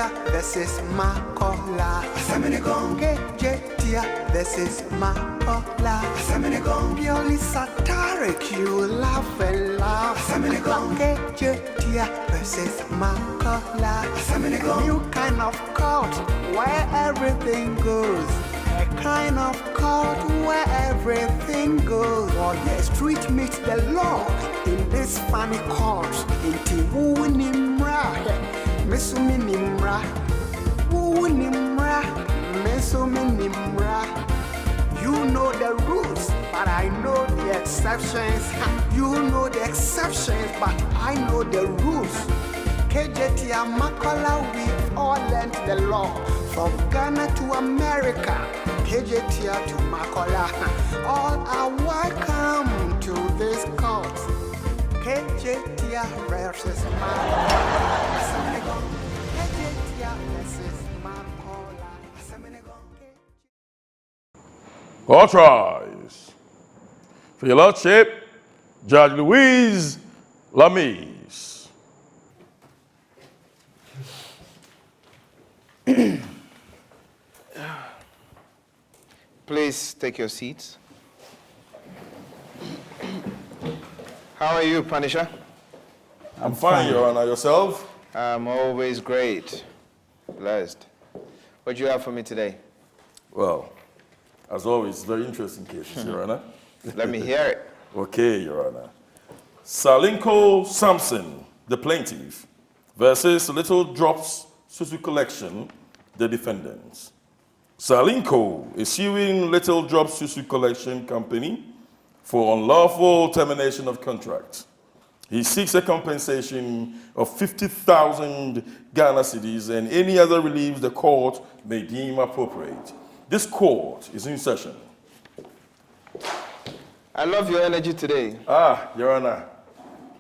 Kejetia versus Makola. Kejetia versus Makola. Purely satiric, you laugh and laugh. Kejetia versus Makola. New kind of cult where everything goes. A kind of cult where everything goes. Or the street meets the law in this funny cult. Inti wu nimra, mesumi nimra. Wu nimra, mesumi nimra. You know the rules, but I know the exceptions. You know the exceptions, but I know the rules. Kejetia Makola, we all learned the law. From Ghana to America, Kejetia to Makola, all are welcome to this cult. Kejetia versus Makola. Kejetia versus Makola. All rise. For your Lordship, Judge Liezer-Legacy. Please take your seats. How are you, Punisher? I'm fine, Your Honor. Yourself? I'm always great. Blessed. What do you have for me today? Well, as always, very interesting cases, Your Honor. Let me hear it. Okay, Your Honor. Salinko Sampson, the plaintiff, versus Little Drops Susu Collection, the defendants. Salinko is suing Little Drops Susu Collection Company for unlawful termination of contract. He seeks a compensation of 50,000 Ghana cedis and any other reliefs the court may deem appropriate. This court is in session. I love your energy today. Ah, Your Honor,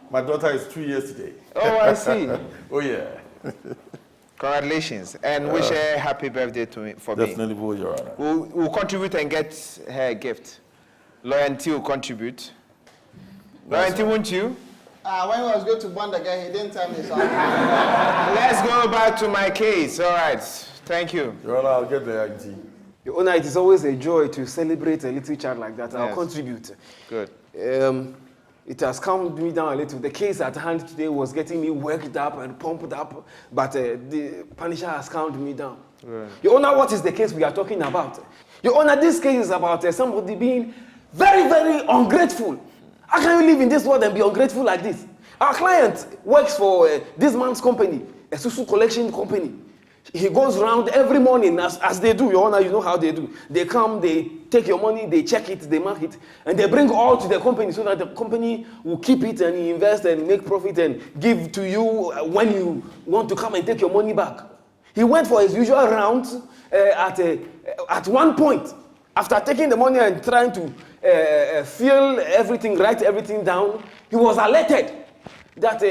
my daughter is 2 years today. Oh, I see. Oh, yeah. Congratulations. And wish her happy birthday for me. Definitely will, Your Honor. We'll contribute and get her a gift. Loyalty will contribute. Loyalty, won't you? When I was going to bond the guy, he didn't tell me so. Let's go back to my case. All right. Thank you. Your Honor, I'll get the ID. Your Honor, it is always a joy to celebrate a little child like that. I'll Yes. contribute. Good. It has calmed me down a little. The case at hand today was getting me worked up and pumped up, but the Punisher has calmed me down. Right. Your Honor, what is the case we are talking about? Your Honor, this case is about somebody being very, very ungrateful. How can you live in this world and be ungrateful like this? Our client works for this man's company, a Susu collection company. He goes around every morning as they do, Your Honor, you know how they do. They come, they take your money, they check it, they mark it, and they bring all to the company so that the company will keep it and invest and make profit and give to you when you want to come and take your money back. He went for his usual rounds at one point. After taking the money and trying to fill everything, write everything down, he was alerted that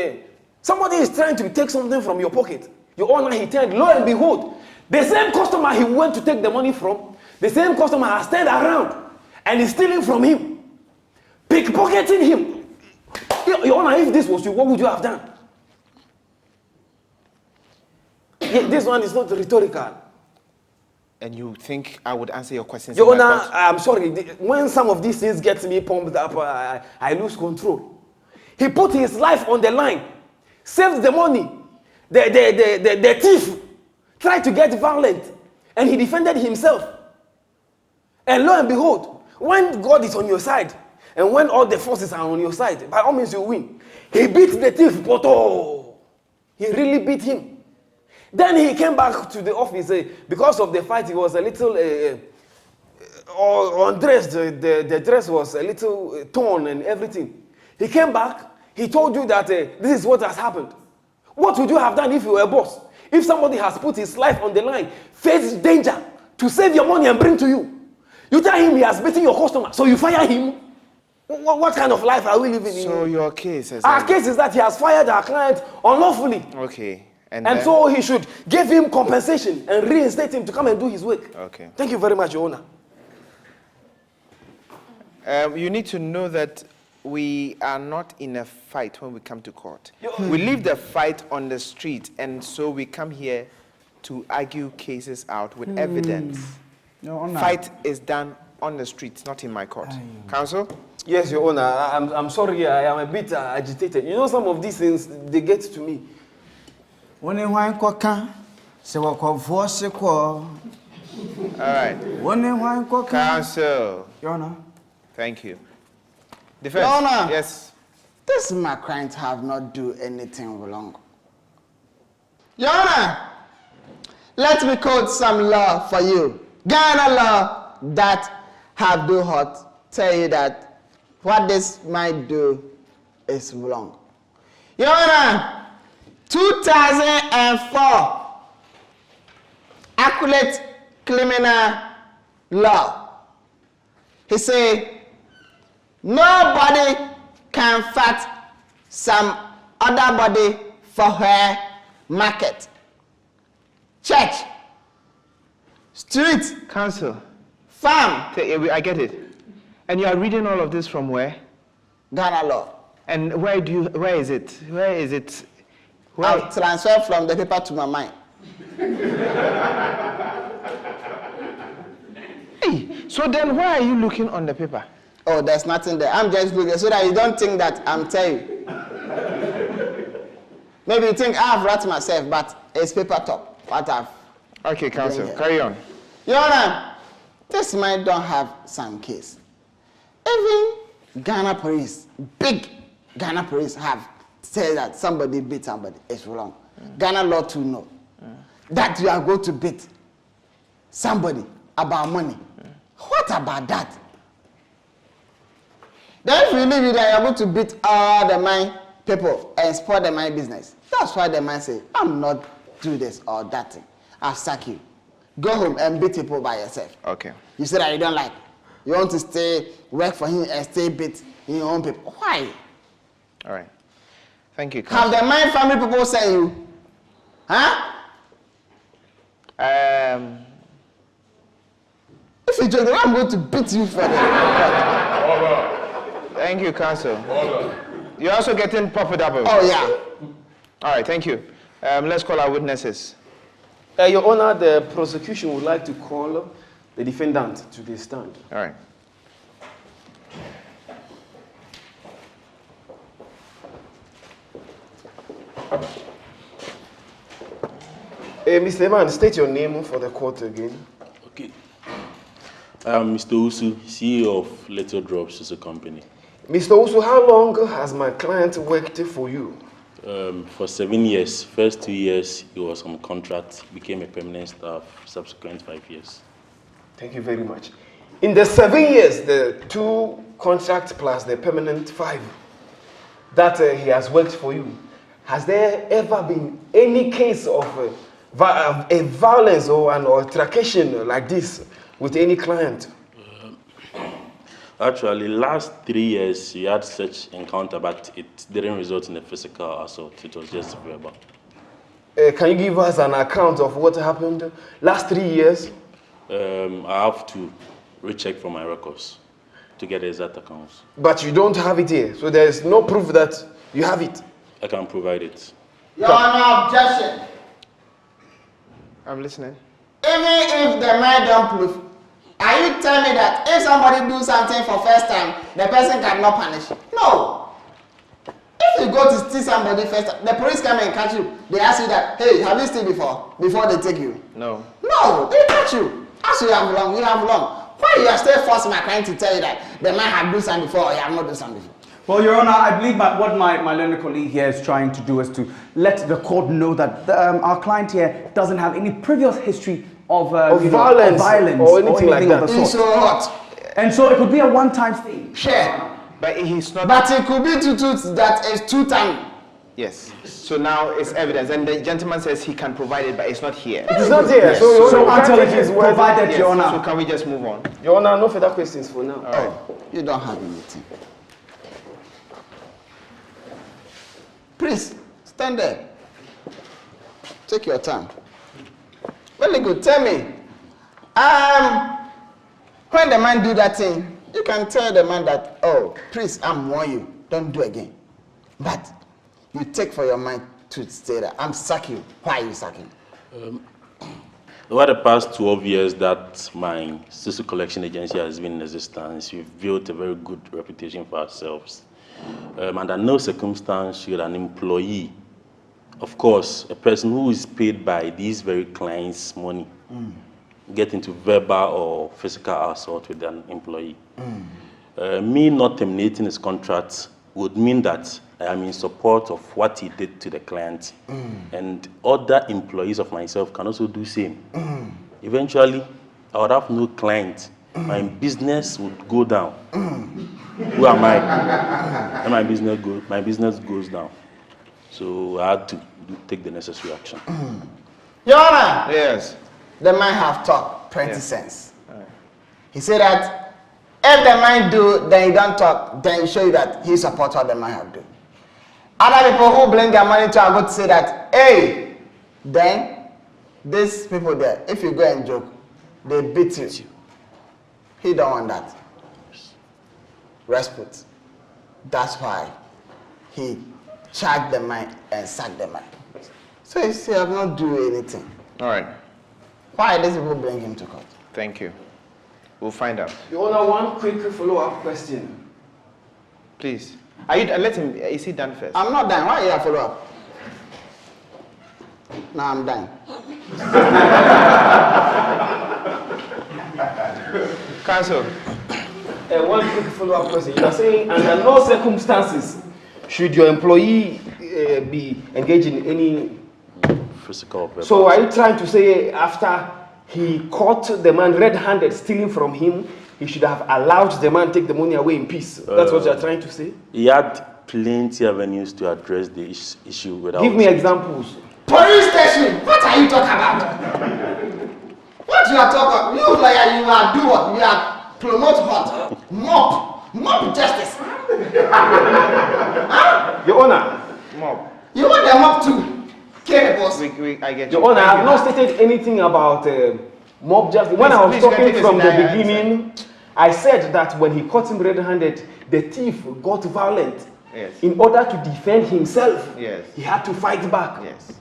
somebody is trying to take something from your pocket. Your Honor, he turned, lo and behold, the same customer he went to take the money from, the same customer has turned around and is stealing from him, pickpocketing him. Your Honor, if this was you, what would you have done? Yeah, this one is not rhetorical. And you think I would answer your questions? Your in my Honor, court? I'm sorry. When some of these things get me pumped up, I lose control. He put his life on the line, saved the money. The thief tried to get violent, and he defended himself. And lo and behold, when God is on your side, and when all the forces are on your side, by all means you win. He beat the thief, but he really beat him. Then he came back to the office. Because of the fight, he was a little undressed. The dress was a little torn and everything. He came back. He told you that this is what has happened. What would you have done if you were a boss? If somebody has put his life on the line, faced danger to save your money and bring to you, you tell him he has beaten your customer, so you fire him? What kind of life are we living in? So your case is... Our case is that he has fired our client unlawfully. Okay. And so he should give him compensation and reinstate him to come and do his work. Okay. Thank you very much, Your Honor. You need to know that we are not in a fight when we come to court. We leave the fight on the street, and so we come here to argue cases out with evidence. Your Honor. Fight is done on the streets, not in my court. Counsel? Yes, Your Honor. I'm sorry. I am a bit agitated. You know, some of these things, they get to me. When you want koka, se wako force ko. All right. When you want koka. Counsel. Your Honor. Thank you. Defense. Your Honor. Yes. This my client have not do anything wrong. Your Honor, let me quote some law for you. Ghana law that have do hot tell you that what this might do is wrong. Your Honor, 2004 accurate criminal law. He say nobody can fight some other body for her market. Church, street, Counsel. farm, I get it. And you are reading all of this from where? Ghana law. And where is it? Where is it? I'll transfer from the paper to my mind. Hey, so then why are you looking on the paper? Oh, there's nothing there. I'm just looking so that you don't think that I'm telling you. Maybe you think I've written myself, but it's paper top. What I've. Okay, counsel, Yeah. carry on. Your Honor, this man don't have some case. Even Ghana police, big Ghana police have said that somebody beat somebody. It's wrong. Ghana law too know that you are going to beat somebody about money. What about that? Then if you leave it there, you're going to beat all the mine people and spoil the mine business. That's why the man say, I'm not do this or that thing. I'll sack you. Go home and beat people by yourself. Okay. You say that you don't like. You want to stay, work for him and stay beat in your own people. Why? All right. Thank you, counsel. Have the mine family people say you? Huh? If you joke, I'm going to beat you for that. Thank you, counsel. You're also getting popped up. Oh, yeah. All right, thank you. Let's call our witnesses. Your Honor, the prosecution would like to call the defendant to the stand. All right. Mr. Eman, state your name for the court again. Okay. I am Mr. Susu, CEO of Little Drops Susu Company. Mr. Usu, how long has my client worked for you? For 7 years. First 2 years, he was on contract, became a permanent staff, subsequent 5 years. Thank you very much. In the 7 years, the 2 contracts plus the permanent 5 that he has worked for you, has there ever been any case of a violence or an altercation like this with any client? Actually, last 3 years, we had such encounter, but it didn't result in a physical assault. It was just verbal. Can you give us an account of what happened last 3 years? I have to recheck from my records to get the exact accounts. But you don't have it here, so there is no proof that you have it. I can provide it. Your Honor, objection. I'm listening. Even if the man don't prove, are you telling me that if somebody do something for first time, the person cannot punish? No. If you go to steal somebody first time, the police come and catch you. They ask you that, hey, have you steal before they take you? No. No, they catch you. As you have long, you have long. Why you are still forcing my client to tell you that the man have do something before or you have not done something before? Well, Your Honor, I believe what my learned colleague here is trying to do is to let the court know that our client here doesn't have any previous history of violence or anything like that. Of the It's sort. so hot. And so it could be a one-time thing. Sure. But he's not. But it could be that is 2 times. Yes. So now it's evidence. And the gentleman says he can provide it, but it's not here. It is not here. Yes. So until it is provided, Yes. Your Honor. So can we just move on? Your Honor, no further questions for now. All right. Oh, you don't have anything. Please, stand there. Take your time. Very good. Tell me. When the man do that thing, you can tell the man that, oh, please, I'm warning you. Don't do again. But you take for your mind to say that I'm sacking you. Why are you sacking? Over the past 12 years that my Susu collection agency has been in existence, we've built a very good reputation for ourselves. Under no circumstance should an employee, of course, a person who is paid by these very clients' money, get into verbal or physical assault with an employee. Me not terminating his contract would mean that I am in support of what he did to the client. And other employees of myself can also do same. Eventually, I would have no client. My business would go down. Who am I? And my business goes down. So I had to take the necessary action. Your Honor. Yes. The man have talked 20 cents. He said that if the man do, then he don't talk, then he show you that he supports what the man have do. Other people who bring their money to are going to say that, hey, then these people there, if you go and joke, they beat you. He don't want that. Respect. That's why he charged the man and sacked the man. So you see, I have not do anything. All right. Why these people bring him to court? Thank you. We'll find out. Your Honor, one quick follow-up question. Please. Are you, let him, is he done first? I'm not done. Why you have follow up? No, I'm done. Counsel. One quick follow-up question. You are saying under no circumstances should your employee be engaged in any Physical. So are you trying to say after he caught the man red-handed stealing from him, he should have allowed the man take the money away in peace? That's what you are trying to say? He had plenty of avenues to address the issue without... Give me examples. Police station, what are you talking about? What you are talking about? You lawyer, you are do what? You are promote what? Mob justice. Huh? Your Honor. Mob. You want the mob too? I get you. Your Honor, I have not stated anything about mob justice. When I was talking from the beginning, I said that when he caught him red-handed, the thief got violent. Yes. In order to defend himself, Yes. he had to fight back. Yes.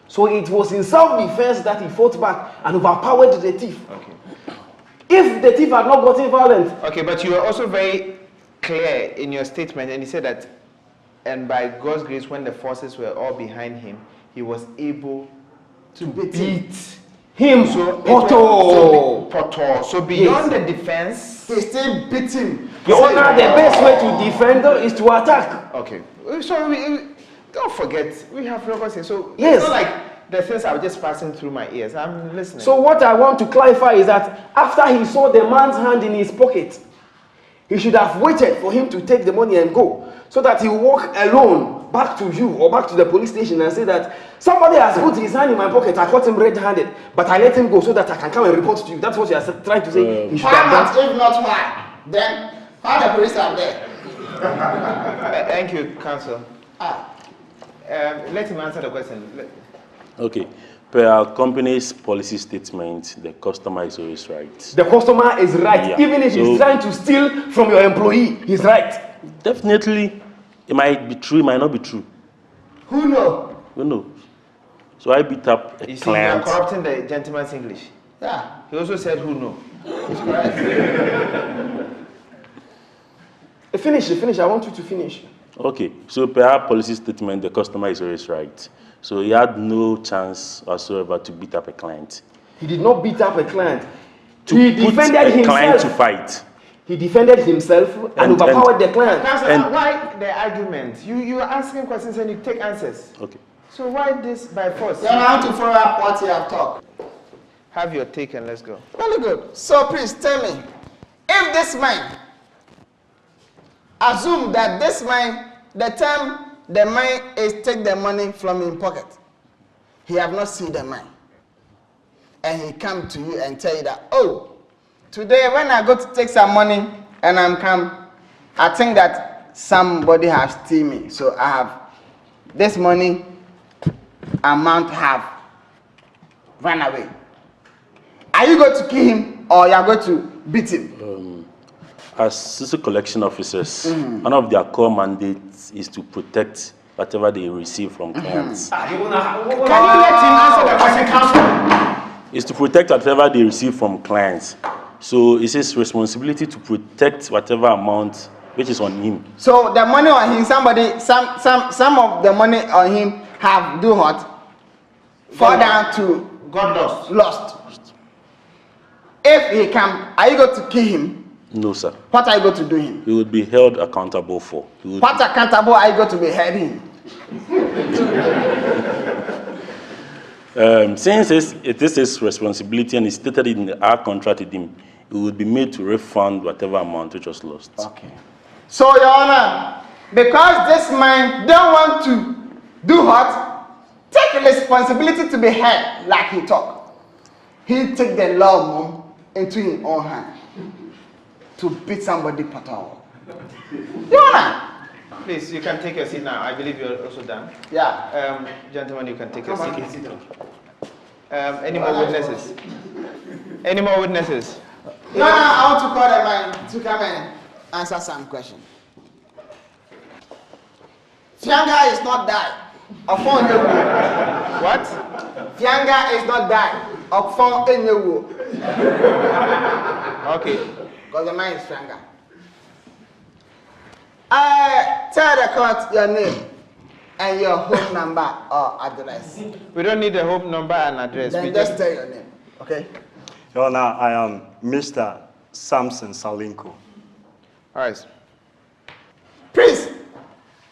So it was in self-defense that he fought back and overpowered the thief. Okay. If the thief had not gotten violent... Okay, but you were also very clear in your statement, and you said that, and by God's grace, when the forces were all behind him, he was able to beat him. So beyond the defense, he still beat him. Your Honor, the best way to defend is to attack. Okay. So don't forget, we have records here. So yes. It's not like the things are just passing through my ears. I'm listening. So what I want to clarify is that after he saw the man's hand in his pocket, he should have waited for him to take the money and go, so that he will walk alone back to you or back to the police station and say that somebody has put his hand in my pocket, I caught him red-handed, but I let him go so that I can come and report to you. That's what you are trying to say. He should Why have not? If not, why? Then why the police are there? Thank you, Counsel. Let him answer the question. Okay. Per our company's policy statement, the customer is always right. The customer is right. Yeah. Even if he's trying to steal from your employee, he's right. Definitely, it might be true, it might not be true. Who know? Who knows? So I beat up a You see, client. you are corrupting the gentleman's English. Yeah. He also said, who know? It's correct. Finish. I want you to finish. Okay, so per our policy statement, the customer is always right. So he had no chance whatsoever to beat up a client. He did not beat up a client. He defended himself. Client to fight. He defended himself and overpowered the client. Counsel, why the argument? You are asking questions and you take answers. Okay. So why this by force? You want to follow up what you have talked. Have your take and let's go. Very good. So please tell me, if this man, assume that this man, the time the man is take the money from his pocket, he have not seen the man, and he come to you and tell you that, oh, today when I go to take some money and I'm come, I think that somebody has steal me, so I have this money amount have run away. Are you going to kill him or you are going to beat him? As Susu collection officers, one of their core mandates is to protect whatever they receive from clients. Can you let him answer the question, Counsel? is to protect whatever they receive from clients. So it's his responsibility to protect whatever amount which is on him. So the money on him, some of the money on him have do what? Fall down to God lost. If he can, are you going to kill him? No, sir. What are you going to do him? He would be held accountable for. What accountable are you going to be held him? Since it is his responsibility and it's stated in our contract with him, he would be made to refund whatever amount which was lost. Okay. So, Your Honor, because this man don't want to do what? Take responsibility to be held like he talk. He take the law into his own hand to beat somebody patal. Your Honor. Please, you can take your seat now. I believe you're also done. Yeah. Gentlemen, you can take your seat. Any more witnesses? Any more witnesses? No, I want to call the man to come and answer some question. Fianga is not die. What? Fianga is not die. Okay. Because the man is Fianga. Tell the court your name and your home number or address. We don't need a home number and address. Then just tell your name, okay? Your Honor, I am Mr. Samson Salinko. All right. Please,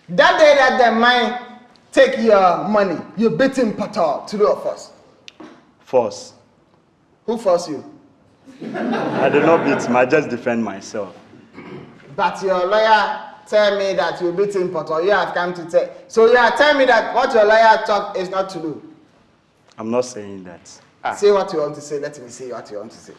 that day that the man take your money, you beat him patal to do a force. Force. Who forced you? I did not beat him, I just defend myself. But your lawyer tell me that you beat him patal. You have come to tell. So you are telling me that what your lawyer talk is not to do. I'm not saying that. Say what you want to say. Let me say what you want to say.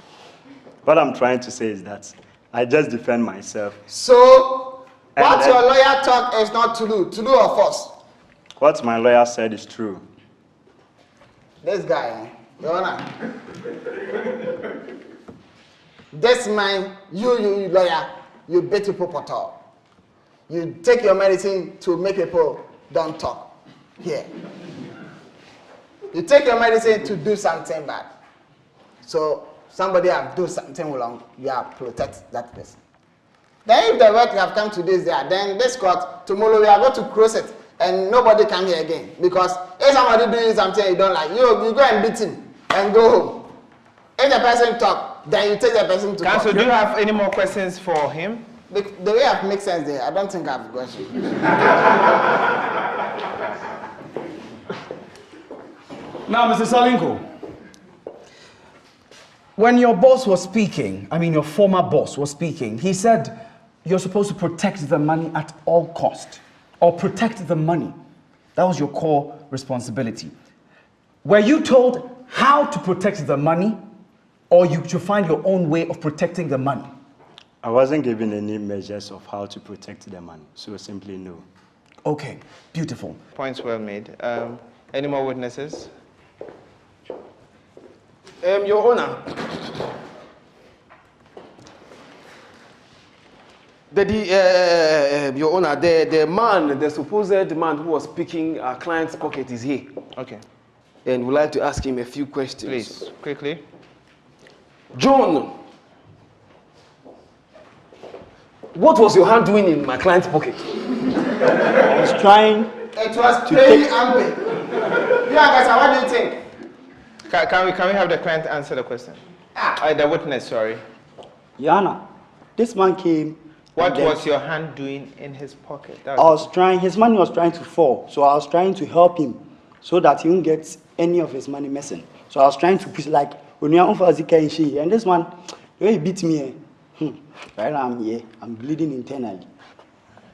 What I'm trying to say is that I just defend myself. So, what your lawyer talk is not to do or force? What my lawyer said is true. This guy, Your Honor. This man, you lawyer, you beat people patal. You take your medicine to make people don't talk. Here. You take your medicine to do something bad. So somebody have do something wrong, you have protect that person. Then if the word have come to this day, then this court, tomorrow we are going to close it and nobody come here again. Because if somebody doing something you don't like, you go and beat him and go home. If the person talk, then you take the person to Counsel, court. do you have any more questions for him? The way I've made sense there, I don't think I have a question. Now, Mr. Salinko, when your boss was speaking, I mean your former boss was speaking, he said you're supposed to protect the money at all cost, or protect the money. That was your core responsibility. Were you told how to protect the money, or you should find your own way of protecting the money? I wasn't given any measures of how to protect the money, so simply no. Okay, beautiful. Points well made. Any more witnesses? Your Honor, Your Honor, the supposed man who was picking our client's pocket is here. Okay. And we'd like to ask him a few questions. Please, quickly. John, what was your hand doing in my client's pocket? I was trying. It was paying ampe. You guys, what do you think? Can we have the client answer the question? The witness, sorry. Yana, this man came. What was your hand doing in his pocket? His money was trying to fall, so I was trying to help him so that he won't get any of his money missing. So I was trying to push, like, when you're on for Zika and this one, the way he beat me, right now I'm here, I'm bleeding internally.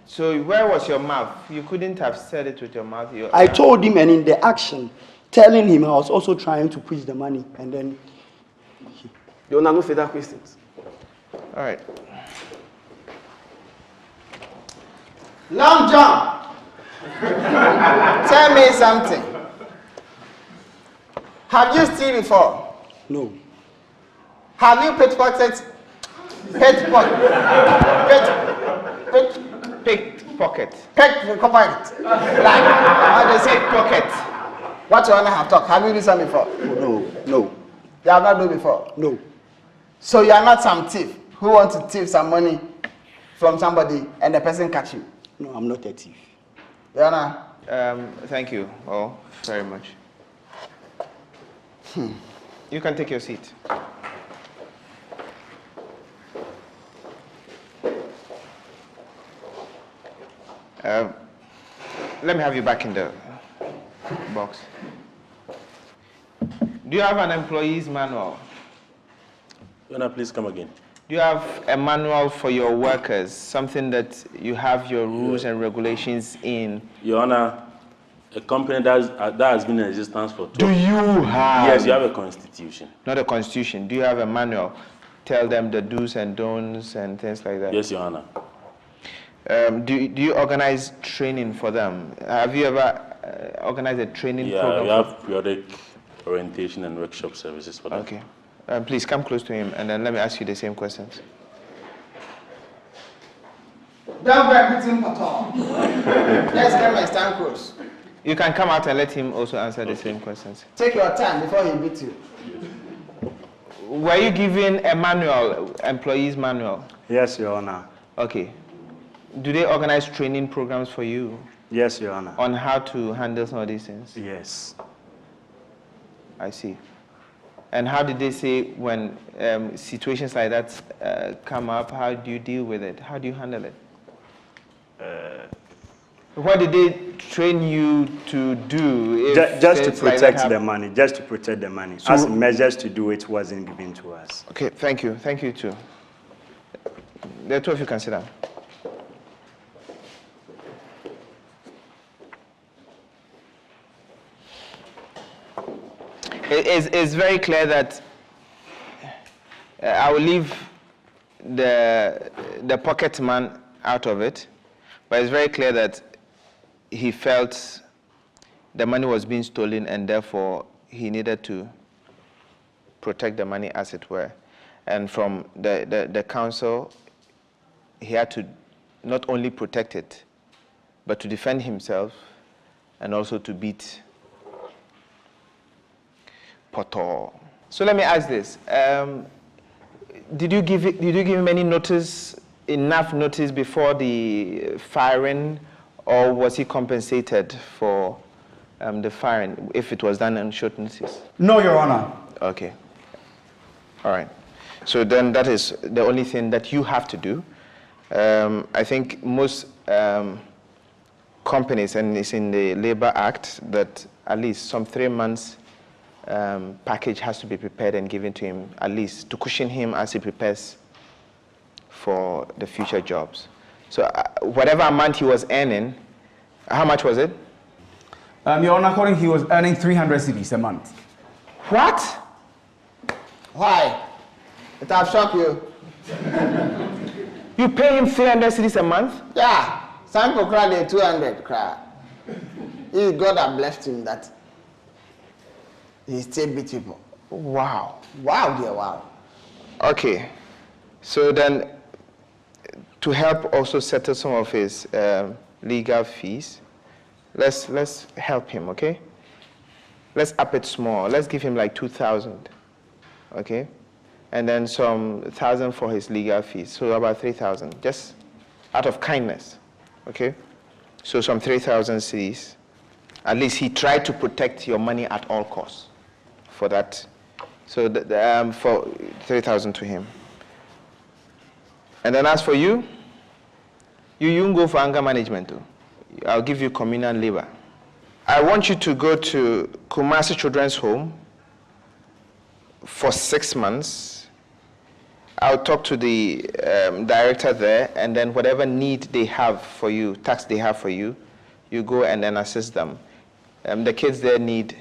So where was your mouth? You couldn't have said it with your mouth. I told him, and in the action, telling him I was also trying to push the money, and then... Your Honor, no further questions. All right. Long John, tell me something. Have you steal before? No. Have you pickpocketed? Pickpocket. Like, how they say pocket. What you wanna have talk? Have you done something before? No. You have not done before? No. So you are not some thief who want to thief some money from somebody and the person catch you? No, I'm not a thief. Your Honor. Thank you all very much. You can take your seat. Let me have you back in the box. Do you have an employee's manual? Your Honor, please come again. Do you have a manual for your workers, something that you have your rules and regulations in? Your Honor, a company that has been in existence for 12 Do you have? Yes, you have a constitution. Not a constitution. Do you have a manual? Tell them the do's and don'ts and things like that. Yes, Your Honor. Do you organize training for them? Have you ever organized a training program? Yeah, we have periodic orientation and workshop services for them. Okay. Please come close to him and then let me ask you the same questions. Don't go and beat him at all. Let's get my stand close. You can come out and let him also answer the same questions. Take your time before he beats you. Were you given a manual, employee's manual? Yes, Your Honor. Okay. Do they organize training programs for you Yes, Your Honor. on how to handle some of these things? Yes. I see. And how did they say when situations like that come up, how do you deal with it? How do you handle it? What did they train you to do? Just to protect the money, just to protect the money. So, as measures to do it wasn't given to us. Okay, thank you. Thank you too. The two of you can sit down. It's very clear that I will leave the pocket man out of it, but it's very clear that he felt the money was being stolen and therefore he needed to protect the money, as it were. And from the council, he had to not only protect it, but to defend himself and also to beat Poto. So let me ask this: Did you give him any notice, enough notice before the firing, or was he compensated for the firing if it was done on short notice? No, Your Honor. Okay. All right. So then that is the only thing that you have to do. I think most companies, and it's in the Labor Act, that at least some 3 months package has to be prepared and given to him, at least to cushion him as he prepares for the future jobs. So whatever amount he was earning, how much was it? Your Honor, according he was earning 300 cedis a month. What? Why? It have shocked you. You pay him 300 cedis a month? Yeah. Some people cry they 200 cry. God have blessed him that he still beat people. Wow. Wow, dear, wow. Okay. So then, to help also settle some of his legal fees, let's help him, okay? Let's up it small. Let's give him like 2,000, okay? And then some 1,000 for his legal fees, so about 3,000, just out of kindness, okay? So some 3,000 cedis. At least he tried to protect your money at all costs for that. So for 3,000 to him. And then as for you, you won't go for anger management too. I'll give you communal labor. I want you to go to Kumasi Children's Home for 6 months. I'll talk to the director there, and then whatever need they have for you, tax they have for you, you go and then assist them. The kids there need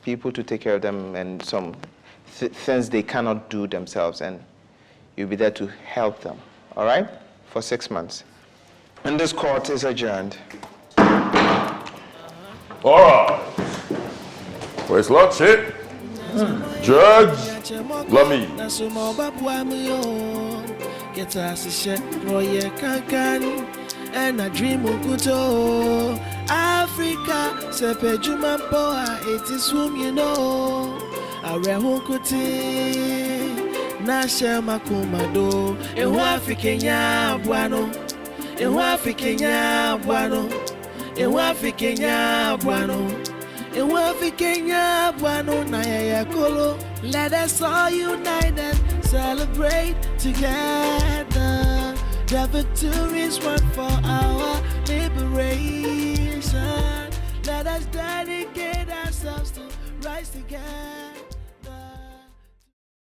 people to take care of them and some things they cannot do themselves, and you'll be there to help them, all right? For 6 months. And this court is adjourned. All right. Where's Lordship? Judge Lamy. And I dream of good Africa, Sepejuma Poa, it is whom you know. Arehukuti Nashe makumado Ehu Afrikenya Buano Ehu Afrikenya Buano Ehu Afrikenya Buano Ehu Afrikenya Buano Naya Kolo. Let us all unite and celebrate together. The victory is won for our liberation. Let us dedicate ourselves to rise together.